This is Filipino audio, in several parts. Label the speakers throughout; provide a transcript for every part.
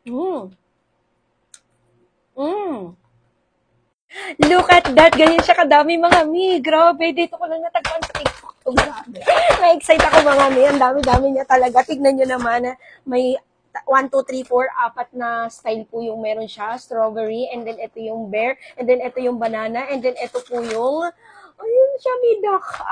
Speaker 1: Mm. Mm. Look at that. Ganyan siya kadami, mga mi. Grabe. Dito ko lang natagpuan sa TikTok. Oh, grabe. Na-excite ako, mga mi. Ang dami-dami niya talaga. Tignan nyo naman. May 1, 2, 3, 4, apat na style po yung meron siya. Strawberry. And then, ito yung bear. And then, ito yung banana. And then, ito po yung ayun siya, may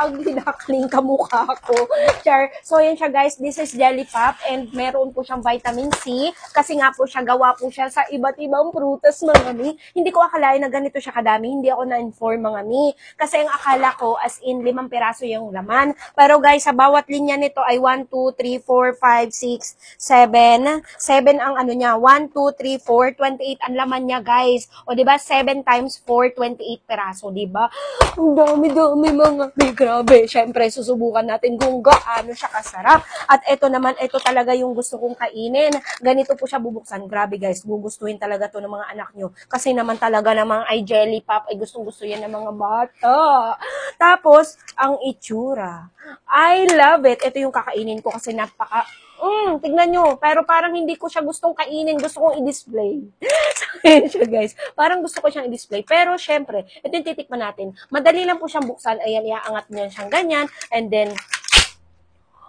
Speaker 1: ugly duckling kamukha ko. Char. So, ayan siya, guys. This is Jelly Pop. And meron po siyang vitamin C. Kasi nga po siya, gawa po siya sa iba't ibang prutas, mga mi. Hindi ko akalain na ganito siya kadami. Hindi ako na-inform, mga mi. Kasi ang akala ko, as in, 5 piraso yung laman. Pero, guys, sa bawat linya nito ay 1, 2, 3, 4, 5, 6, 7. 7 ang ano niya. 1, 2, 3, 4, 28 ang laman niya, guys. O, diba? 7 times 4, 28 piraso, diba? Ang dami-dami, mga may grabe. Siyempre, susubukan natin kung gaano siya kasarap. At ito naman, ito talaga yung gusto kong kainin. Ganito po siya bubuksan. Grabe, guys. Gugustuhin talaga to ng mga anak nyo. Kasi naman talaga namang ay jelly pop, ay gustong-gusto yan ng mga bata. Tapos, ang itsura. I love it. Ito yung kakainin ko kasi tignan nyo. Pero parang hindi ko siya gustong kainin. Gusto kong i-display. So, ayan siya, guys. Parang gusto ko siyang i-display. Pero, syempre, ito yung titikman natin. Madali lang po siyang buksan. Ayan, iaangat niya siyang ganyan. And then,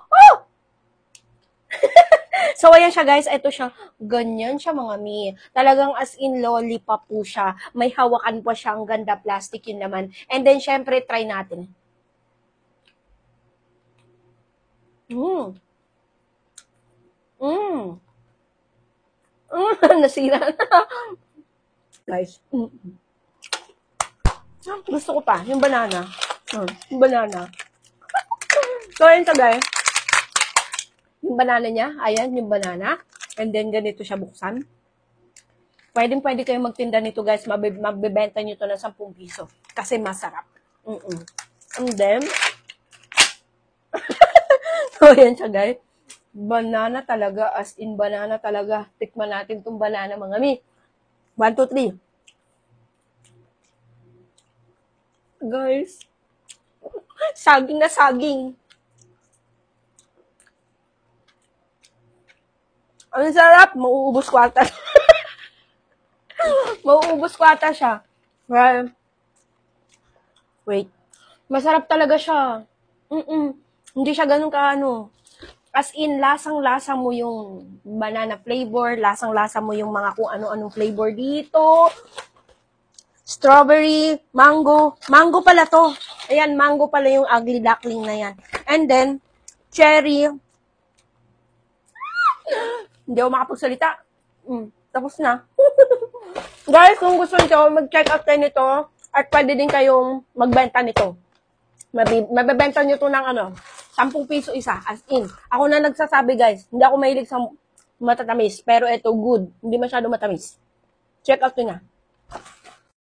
Speaker 1: oh! So, ayan siya, guys. Ito siya. Ganyan siya, mga mi. Talagang as in lollipop po siya. May hawakan po siya. Ang ganda. Plastic yun naman. And then, syempre, try natin. Mmm. Mmm. Nasira na. Guys. Gusto ko pa. Yung banana. Yung banana. So, ayan siya, guys. Yung banana niya. Ayan, yung banana. And then, ganito siya buksan. Pwede kayo magtinda nito, guys. Mabibenta nyo to ng 10 piso. Kasi masarap. And then, so, ayan siya, guys. Banana talaga, as in banana talaga. Tikman natin tong banana, mga mi. 1, 2, 3. Guys, saging na saging. Ang sarap, mauubos ko ata. Mauubos ko ata siya. Well, wait. Masarap talaga siya. Hindi siya ganun kaano. As in, lasang-lasa mo yung banana flavor, lasang-lasa mo yung mga kung ano-anong flavor dito. Strawberry, mango. Mango pala to. Ayan, mango pala yung ugly duckling na yan. And then, cherry. Hindi ako makapagsalita. Tapos na. Guys, kung gusto nyo, mag-check out kayo nito. At pwede din kayong magbenta nito. Mabibenta nyo to ng 10 piso isa. As in. Ako na nagsasabi, guys. Hindi ako mahilig sa matatamis. Pero ito, good. Hindi masyado matamis. Check out nyo na.